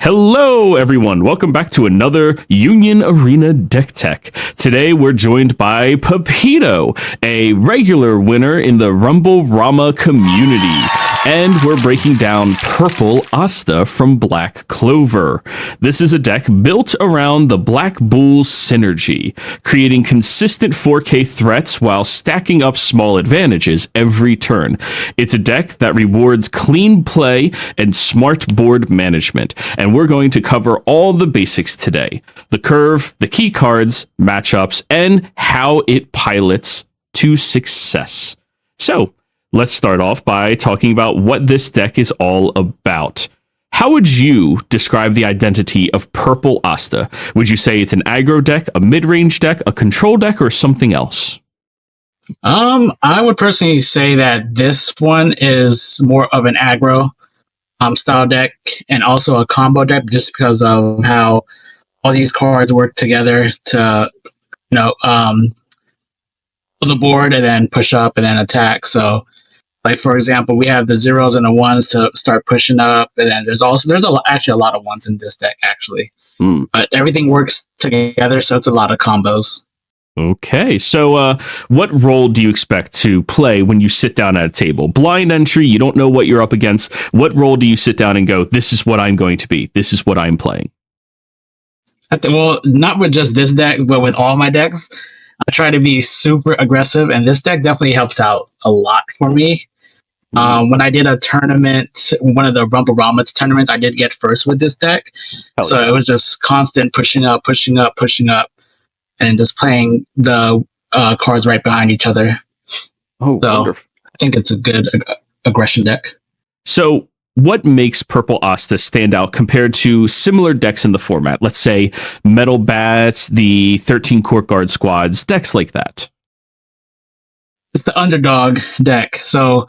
Hello, everyone. Welcome back to another Union Arena Deck Tech. Today, we're joined by POPITO, a regular winner in the RumbleRama community. And we're breaking down Purple Asta from Black Clover. This is a deck built around the Black Bull synergy, creating consistent 4K threats while stacking up small advantages every turn. It's a deck that rewards clean play and smart board management, and we're going to cover all the basics today. The curve, the key cards, matchups, and how it pilots to success. So, let's start off by talking about what this deck is all about. How would you describe the identity of Purple Asta? Would you say it's an aggro deck, a mid-range deck, a control deck, or something else? I would personally say that this one is more of an aggro style deck and also a combo deck, just because of how all these cards work together to, pull the board and then push up and then attack. So, like for example, we have the zeros and the ones to start pushing up, and then there's actually a lot of ones in this deck actually. But everything works together, so it's a lot of combos. Okay, so what role do you expect to play when you sit down at a table? Blind entry, you don't know what you're up against. What role do you sit down and go, this is what I'm going to be, this is what I'm playing? Well, not with just this deck, but with all my decks, I try to be super aggressive, and this deck definitely helps out a lot for me. When I did a tournament, one of the RumbleRama tournaments, I did get first with this deck. So it was just constant pushing up, and just playing the cards right behind each other. Oh, so wonderful. I think it's a good aggression deck. So what makes Purple Asta stand out compared to similar decks in the format? Let's say Metal Bats, the 13 Court Guard squads, decks like that. It's the underdog deck. So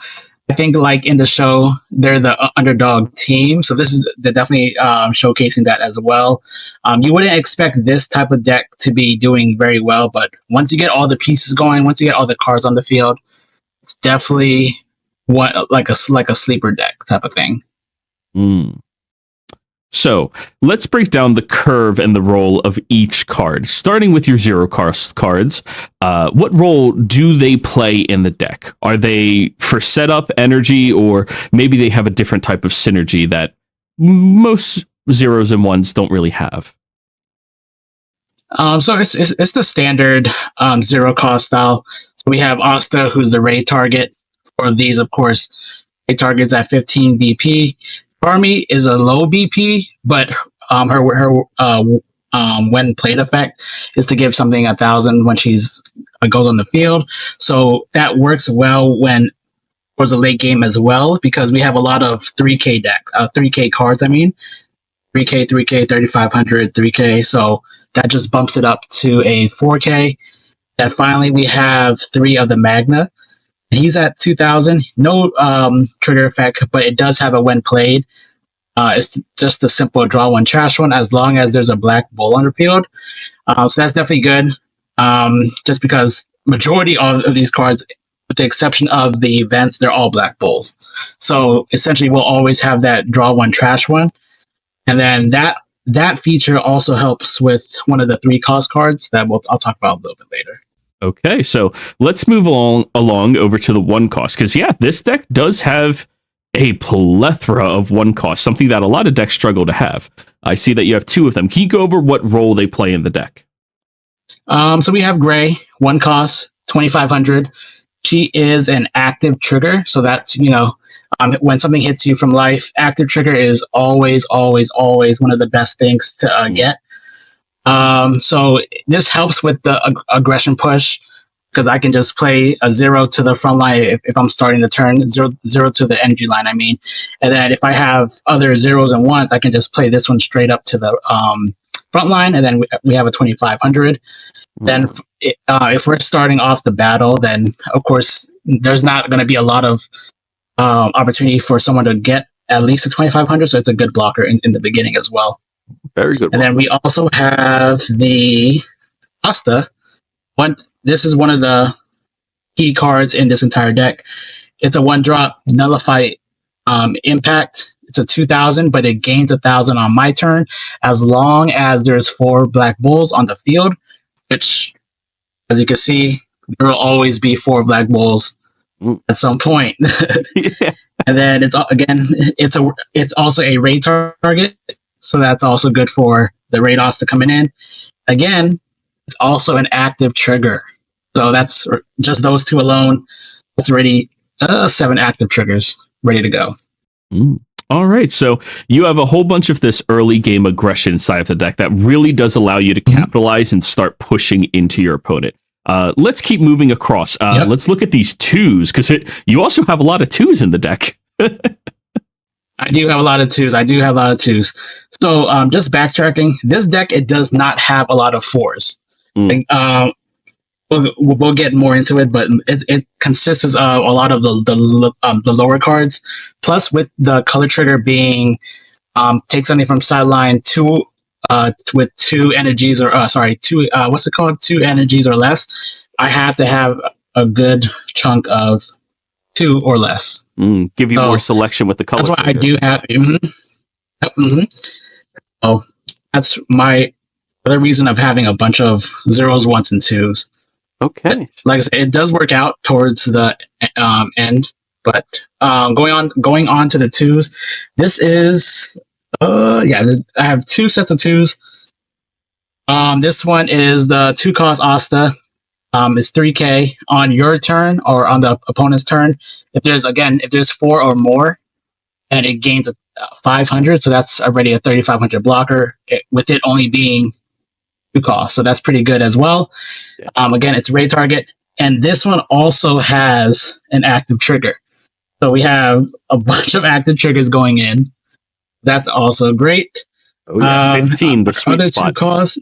I think like in the show, they're the underdog team. So they're definitely showcasing that as well. You wouldn't expect this type of deck to be doing very well, but once you get all the pieces going, once you get all the cards on the field, it's definitely like a sleeper deck type of thing. So let's break down the curve and the role of each card. Starting with your zero cards, what role do they play in the deck? Are they for setup, energy, or maybe they have a different type of synergy that most zeros and ones don't really have? So it's the standard zero cost style. So we have Asta, who's the raid target. For these, of course, raid targets at 15 BP. Army is a low BP, but her when played effect is to give something 1,000 when she's goes on the field. So that works well when towards the late game as well, because we have a lot of 3K decks, 3K cards. 3K, 3,500, 3K. So that just bumps it up to a 4K. And finally, we have 3 of the Magna. He's at 2,000. No trigger effect, but it does have a when played. It's just a simple draw one, trash one, as long as there's a black bull on the field. So that's definitely good. Just because majority of these cards, with the exception of the events, they're all black bulls. So essentially, we'll always have that draw one, trash one. And then that feature also helps with one of the 3 cost cards that I'll talk about a little bit later. Okay, so let's move along over to the 1 cost, because this deck does have a plethora of 1 cost, something that a lot of decks struggle to have. I see that you have 2 of them. Can you go over what role they play in the deck? So we have Gray, 1 cost, 2,500. She is an active trigger, so that's, when something hits you from life, active trigger is always one of the best things to get. So this helps with the aggression push, because I can just play a 0 to the front line if I'm starting the turn, 0 to the energy line, And then if I have other zeros and ones, I can just play this one straight up to the front line, and then we have a 2,500. Then if we're starting off the battle, then of course there's not going to be a lot of opportunity for someone to get at least a 2,500, so it's a good blocker in the beginning as well. Very good. And then we also have the Asta. This is one of the key cards in this entire deck. It's a 1-drop nullify impact. It's a 2,000, but it gains 1,000 on my turn as long as there's 4 black bulls on the field, which, as you can see, there will always be 4 black bulls at some point. Yeah. And then it's also a raid target, so that's also good for the raid Asta coming in. Again, it's also an active trigger, so that's just those 2 alone. That's already 7 active triggers ready to go. All right, so you have a whole bunch of this early game aggression side of the deck that really does allow you to capitalize and start pushing into your opponent. Let's keep moving across. Let's look at these 2s, because you also have a lot of 2s in the deck. I do have a lot of 2s. So just backtracking, this deck, it does not have a lot of 4s. We'll get more into it, but it consists of a lot of the lower cards. Plus, with the color trigger being take something from sideline with 2 energies or 2 energies or less, I have to have a good chunk of 2 or less. Give you more selection with the color. That's why trigger. I do have. Oh, that's my other reason of having a bunch of 0s, 1s, and 2s. Okay. Like I said, it does work out towards the end, but going on to the 2s. This is I have 2 sets of 2s. This one is the 2-cost Asta. It's 3k on your turn or on the opponent's turn. If there's 4 or more, and it gains 500, so that's already a 3,500 blocker. With it only being 2 costs, so that's pretty good as well. Again, it's raid target, and this one also has an active trigger. So we have a bunch of active triggers going in. That's also great. Oh yeah, 15, the sweet other spot. 2 costs.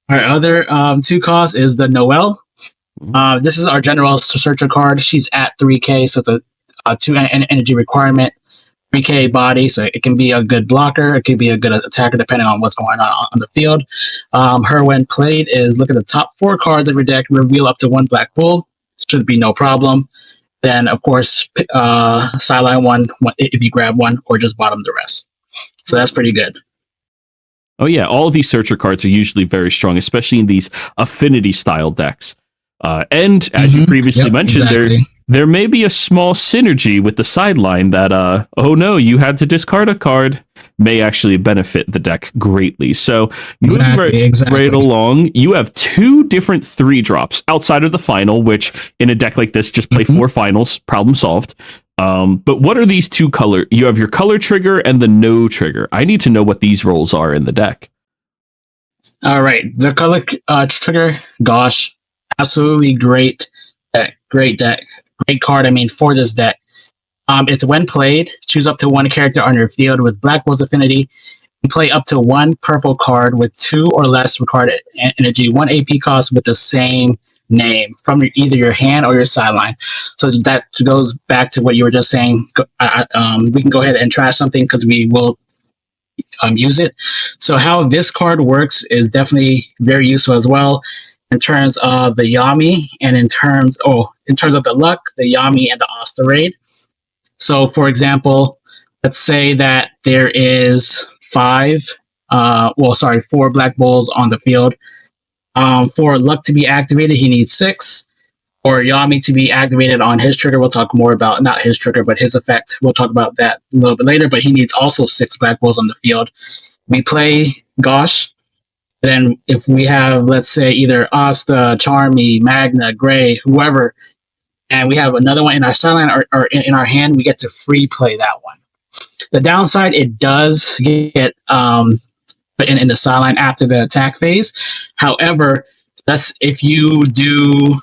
Our other 2 costs is the Noelle. This is our general searcher card. She's at 3k, so it's a 2 energy requirement. 3k body, so it can be a good blocker, it can be a good attacker depending on what's going on the field. Her, when played, is look at the top 4 cards of your deck, reveal up to 1 black bull. Should be no problem. Then, of course, sideline one if you grab one, or just bottom the rest. So that's pretty good. Oh yeah, all of these searcher cards are usually very strong, especially in these affinity style decks. And as you previously mentioned, there may be a small synergy with the sideline that, oh no, you had to discard a card, may actually benefit the deck greatly. So moving right along, you have 2 different 3-drops outside of the final, which in a deck like this, just play 4 finals, problem solved. But what are these 2 color? You have your color trigger and the no trigger. I need to know what these roles are in the deck. All right, the color trigger, gosh, absolutely great deck, great card. I mean, for this deck, it's when played, choose up to 1 character on your field with Black Bull's affinity, and play up to 1 purple card with 2 or less required energy, 1 AP cost with the same name from either your hand or your sideline. So that goes back to what you were just saying. We can go ahead and trash something because we will use it. So how this card works is definitely very useful as well. In terms of the Yami, and in terms of the luck, the Yami and the Asta raid. So, for example, let's say that there is 4 black bulls on the field. For luck to be activated, he needs 6. For Yami to be activated on his trigger, we'll talk more about, not his trigger, but his effect. We'll talk about that a little bit later, but he needs also 6 black bulls on the field. We play Gosh. Then if we have, let's say, either Asta, Charmy, Magna, Gray, whoever, and we have another one in our sideline or in our hand, we get to free play that one. The downside, it does get put in the sideline after the attack phase. However, that's if you do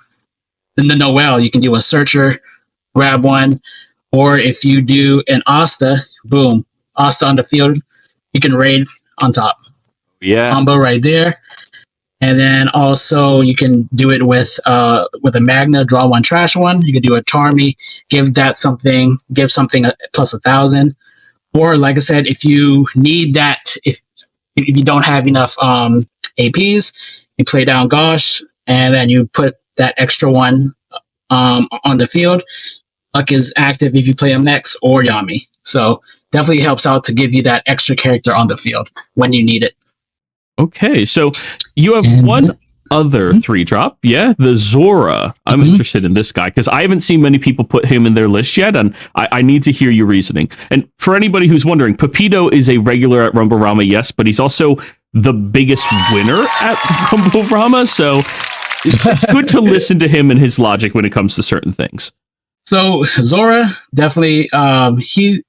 the Noelle, you can do a searcher, grab one, or if you do an Asta, boom, Asta on the field, you can raid on top. Yeah, combo right there. And then also you can do it with a Magna, draw 1, trash 1. You can do a Charmy, give something plus 1,000. Or like I said, if you need that, if you don't have enough APs, you play down Gosh, and then you put that extra one on the field. Luck is active if you play him next, or Yami. So definitely helps out to give you that extra character on the field when you need it. Okay, so you have one other 3-drop, the Zora. I'm interested in this guy because I haven't seen many people put him in their list yet, and I need to hear your reasoning. And for anybody who's wondering, POPITO is a regular at RumbleRama, yes, but he's also the biggest winner at RumbleRama, so it's good to listen to him and his logic when it comes to certain things. So Zora, definitely, he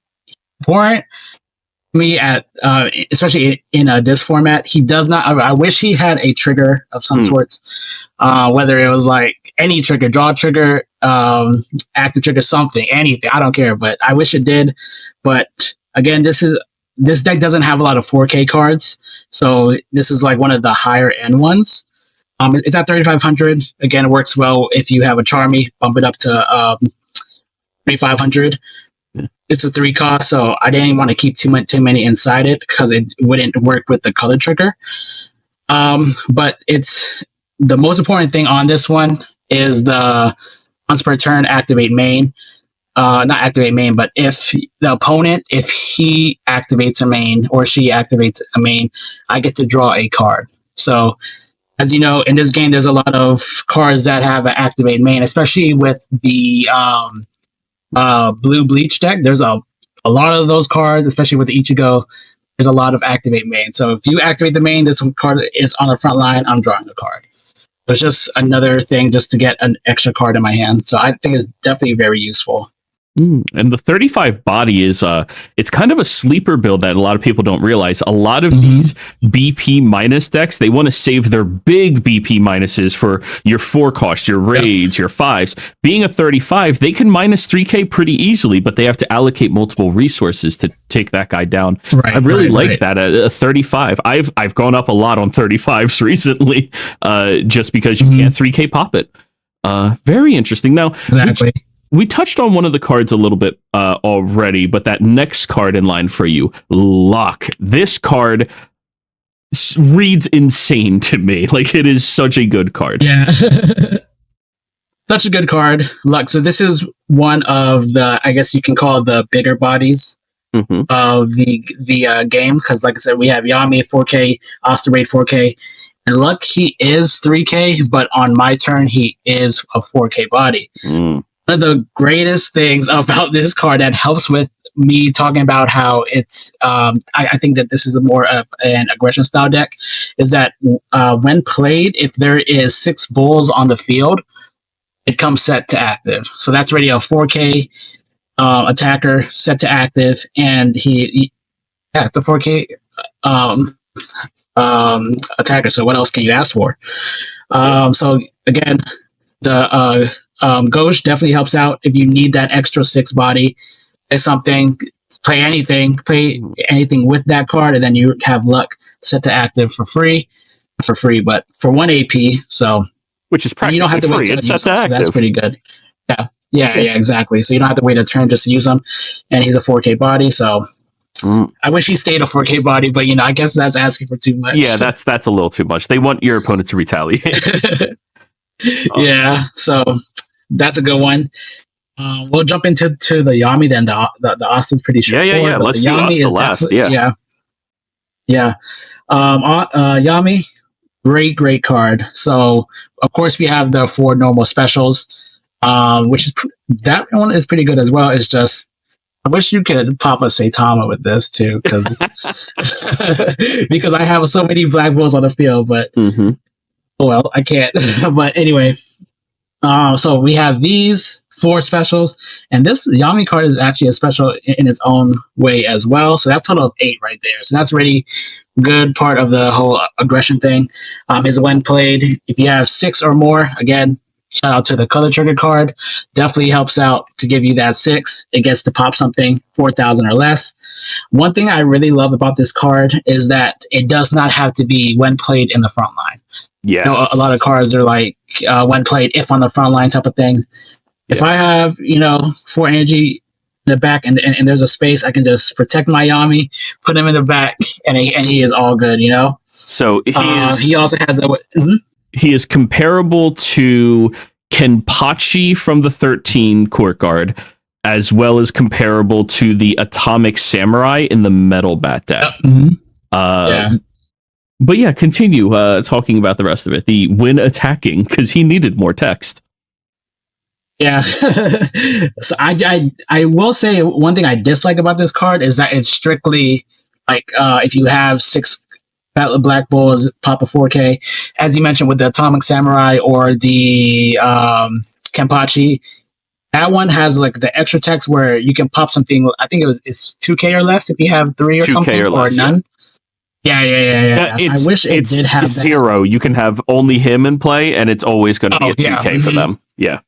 warrant me at especially in this format. He does not. I wish he had a trigger of some sorts, whether it was like any trigger, draw trigger, active trigger, something, anything. I don't care, but I wish it did. But again, this deck doesn't have a lot of 4K cards, so this is like one of the higher end ones. It's at 3,500. Again, it works well if you have a Charmy. Bump it up to 3,500. It's a 3 cost, so I didn't want to keep too many inside it because it wouldn't work with the color trigger. But it's the most important thing on this one is the once per turn activate main. Not activate main, but if the opponent, if he activates a main or she activates a main, I get to draw a card. So as you know, in this game, there's a lot of cards that have an activate main, especially with the blue bleach deck. There's a lot of those cards, especially with the Ichigo. There's a lot of activate main. So if you activate the main, this card is on the front line. I'm drawing a card. So it's just another thing just to get an extra card in my hand. So I think it's definitely very useful. And the 35 body is it's kind of a sleeper build that a lot of people don't realize. A lot of these BP minus decks, they want to save their big BP minuses for your 4 cost, your raids, your 5s. Being a 35, they can minus 3K pretty easily, but they have to allocate multiple resources to take that guy down. I really like that a 35. I've gone up a lot on 35s recently, just because you can't 3K pop it. Very interesting. Now, we touched on one of the cards a little bit already, but that next card in line for you, Luck. This card reads insane to me. Like, it is such a good card. Yeah. Such a good card, Luck. So this is one of the, I guess you can call the bigger bodies of the game. Because like I said, we have Yami at 4K, Asta Raid 4K. And Luck, he is 3K, but on my turn, he is a 4K body. One of the greatest things about this card that helps with me talking about how it's, I think that this is a more of an aggression style deck, is that when played, if there is 6 bulls on the field, it comes set to active. So that's already a 4K attacker set to active, and it's a 4K attacker. So what else can you ask for? So again, the Ghost definitely helps out if you need that extra 6 body. It's something, play anything with that card, and then you have Luck set to active for free, but for 1 AP. So which is practically you don't have to free. It's set to active. So that's pretty good. Yeah, exactly. So you don't have to wait a turn just to use him, and he's a 4K body. So I wish he stayed a 4K body, but I guess that's asking for too much. Yeah, that's a little too much. They want your opponent to retaliate. Yeah, so that's a good one. We'll jump into the Yami then. The Asta's pretty straightforward. Yeah. Let's do Asta last. Yeah. Yami, great card. So of course we have the 4 normal specials, which is that one is pretty good as well. It's just I wish you could pop a Saitama with this too, because I have so many black bulls on the field, but. Well, I can't. But anyway, so we have these 4 specials, and this Yami card is actually a special in its own way as well. So that's a total of 8 right there. So that's really good part of the whole aggression thing. Is when played, if you have 6 or more, again, shout out to the color trigger card. Definitely helps out to give you that 6. It gets to pop something 4,000 or less. One thing I really love about this card is that it does not have to be when played in the front line. Yeah, a lot of cards are like when played, if on the front line type of thing. If I have 4 energy in the back and there's a space, I can just protect my Yami, put him in the back, and he is all good. So he also has a. He is comparable to Kenpachi from the 13 Court Guard. as well as comparable to the Atomic Samurai in the Metal Bat deck. But yeah, continue talking about the rest of it. The when attacking, because he needed more text. Yeah. So I will say one thing I dislike about this card is that it's strictly like if you have 6 Battle of Black Bulls, pop a 4K. As you mentioned with the Atomic Samurai or the Kenpachi, that one has like the extra text where you can pop something. I think it's 2K or less if you have 3 or 2K something, or less, none. Yeah. So I wish it did have 0. You can have only him in play, and it's always going to be a 2K for them. Yeah.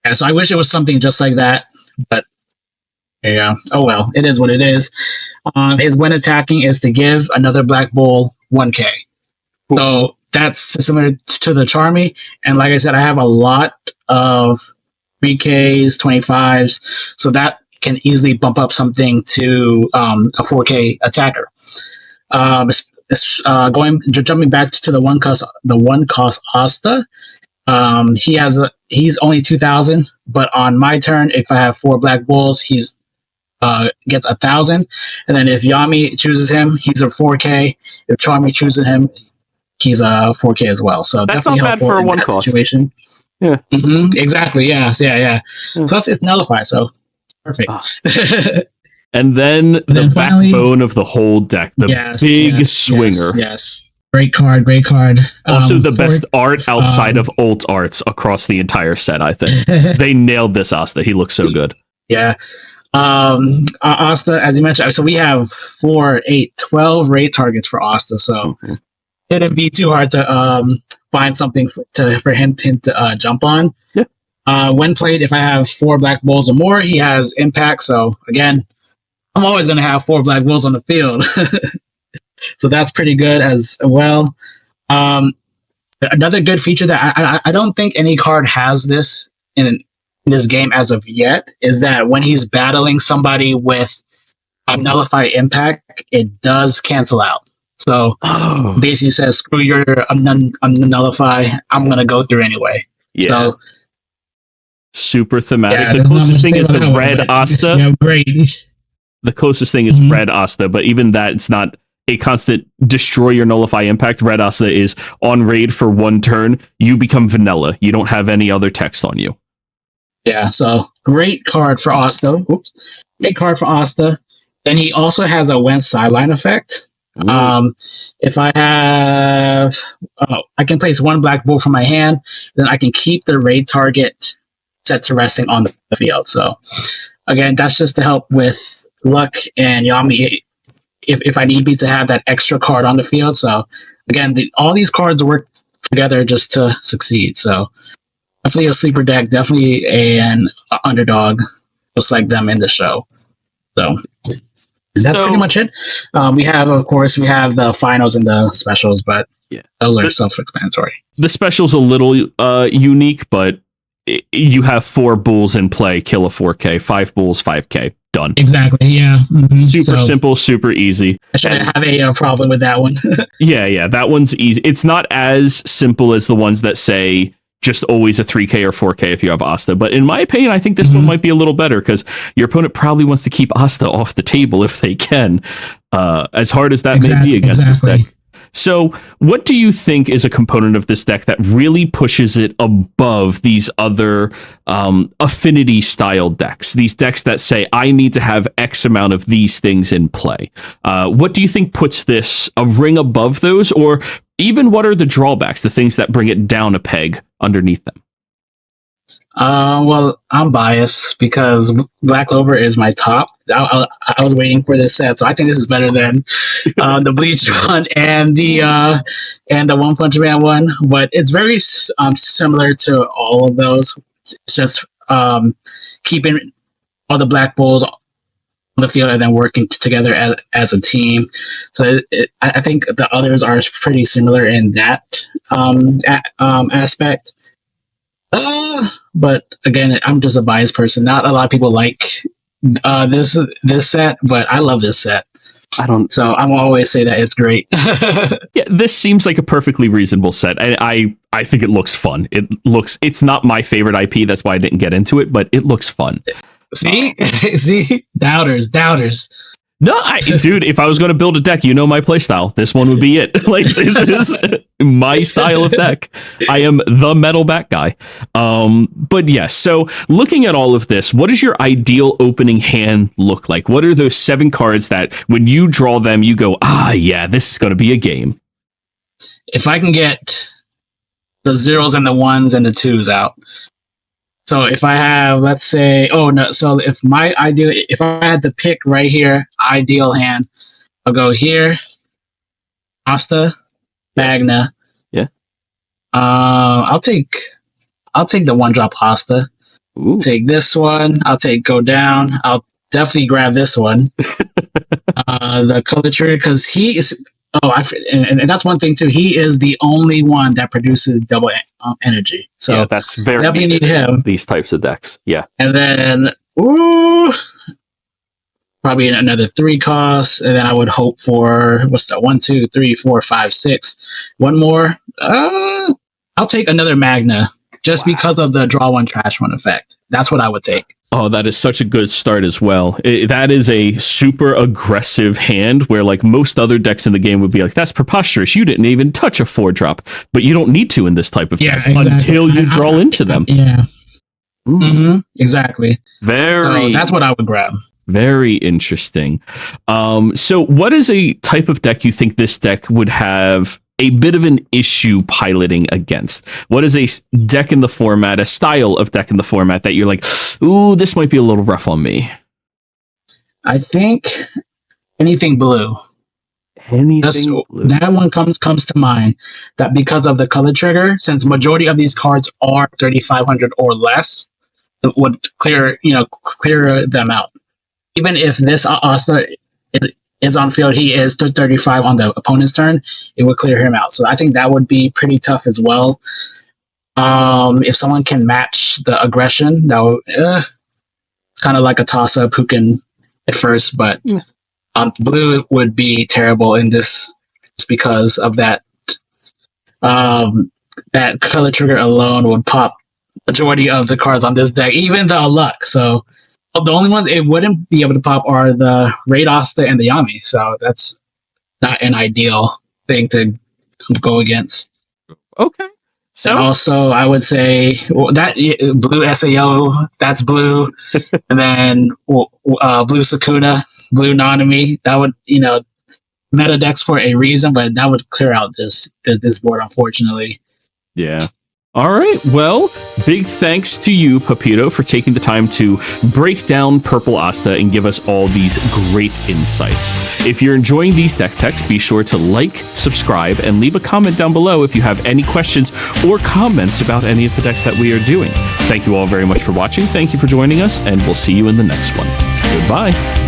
Yeah. So I wish it was something just like that, but yeah. Oh well, it is what it is. His when attacking is to give another Black Bull 1K. Cool. So that's similar to the Charmy, and like I said, I have a lot of 3Ks, 25s, so that can easily bump up something to a 4K attacker. Jumping back to the one cost Asta. He's only 2,000, but on my turn, if I have 4 Black Bulls, he's gets 1,000, and then if Yami chooses him, he's a 4K. If Charmy chooses him, he's a 4K as well. So that's definitely not bad for a one cost situation. Yeah. Exactly. Yeah. Plus, it's nullified, so perfect. And then the backbone of the whole deck, the big swinger. Yes. Great card. Also, the best art outside of alt arts across the entire set, I think. They nailed this Asta. He looks so good. Yeah. Asta, as you mentioned, so we have 4, 8, 12 raid targets for Asta, so it'd be too hard to find something for him to jump on. Yeah. When played, if I have 4 Black Bulls or more, he has impact, so again, I'm always going to have 4 Black Bulls on the field. So that's pretty good as well. Another good feature that I don't think any card has this in this game as of yet is that when he's battling somebody with nullify impact, it does cancel out. So basically says, screw your nullify, I'm going to go through anyway. Yeah. So, super thematic. Yeah, the closest thing is the red Asta. Yeah, great. The closest thing is red Asta, but even that, it's not a constant destroy your nullify impact. Red Asta is on raid for 1 turn. You become vanilla. You don't have any other text on you. Yeah, so great card for Asta. Great card for Asta. Then he also has a when sideline effect. If I have, I can place 1 Black Bull from my hand, then I can keep the raid target set to resting on the field. So again, that's just to help with luck and Yami if I need me to have that extra card on the field. So again, all these cards work together just to succeed. So definitely a sleeper deck, definitely an underdog, just like them in the show. So that's pretty much it. We have the finals and the specials, but those are self-explanatory. The special's a little unique, but you have 4 bulls in play, kill a 4K, 5 bulls, 5K. Done. Exactly. Yeah. Super simple, super easy. I shouldn't have a problem with that one. Yeah. That one's easy. It's not as simple as the ones that say just always a 3K or 4K if you have Asta. But in my opinion, I think this one might be a little better because your opponent probably wants to keep Asta off the table if they can. As hard as that may be against this deck. So what do you think is a component of this deck that really pushes it above these other affinity style decks? These decks that say, I need to have X amount of these things in play. What do you think puts this a ring above those? Or even what are the drawbacks, the things that bring it down a peg underneath them? Well, I'm biased because Black Clover is my top. I was waiting for this set, so I think this is better than the Bleach one and the One Punch Man one. But it's very similar to all of those. It's just keeping all the Black Bulls on the field and then working together as a team. So I think the others are pretty similar in that aspect. But again, I'm just a biased person. Not a lot of people like this set, but I love this set. I don't. So I'm always say that it's great. Yeah, this seems like a perfectly reasonable set. I think it looks fun. It's not my favorite IP, that's why I didn't get into it, but it looks fun. See? See? Doubters. No, dude, if I was going to build a deck, you know my playstyle. This one would be it. Like, this is my style of deck. I am the metal back guy. But yes, so looking at all of this, what does your ideal opening hand look like? What are those 7 cards that when you draw them, you go, yeah, this is going to be a game? If I can get the 0s and the 1s and the 2s out. So if I have, let's say, so if I had to pick right here, ideal hand, I'll go here, Asta, Magna. Yeah. I'll take the 1-drop Asta. Ooh. Take this one. I'll take Go Down. I'll definitely grab this one. The color trigger, because he is. And that's one thing too. He is the only one that produces double energy. So yeah, that's very definitely need him. These types of decks. Yeah. And then probably another 3 costs, and then I would hope for what's that? 1, 2, 3, 4, 5, 6. One more. I'll take another Magna just because of the draw 1, trash 1 effect. That's what I would take. Oh, that is such a good start as well. That is a super aggressive hand where like most other decks in the game would be like, that's preposterous. You didn't even touch a 4-drop, but you don't need to in this type of deck until you draw into them. Yeah. Mm-hmm. Exactly. Very. So that's what I would grab. Very interesting. So what is a type of deck you think this deck would have a bit of an issue piloting against? What is a deck in the format, a style of deck in the format that you're like, ooh, this might be a little rough on me? I think anything blue. Blue. That one comes to mind, that because of the color trigger, since majority of these cards are 3,500 or less, it would clear them out. Even if this Asta is on field, he is 35 on the opponent's turn, it would clear him out. So I think that would be pretty tough as well. If someone can match the aggression, that would kind of like a toss-up who can at first, but blue would be terrible in this just because of that. That color trigger alone would pop majority of the cards on this deck, even the luck. So the only ones it wouldn't be able to pop are the Raid Asta and the Yami. So that's not an ideal thing to go against. Okay. So and also, I would say that blue SAO, that's blue, and then blue Sakuna, blue Nanami. That would meta decks for a reason, but that would clear out this board, unfortunately. Yeah. All right. Well, big thanks to you, POPITO, for taking the time to break down Purple Asta and give us all these great insights. If you're enjoying these deck techs, be sure to like, subscribe, and leave a comment down below if you have any questions or comments about any of the decks that we are doing. Thank you all very much for watching. Thank you for joining us, and we'll see you in the next one. Goodbye.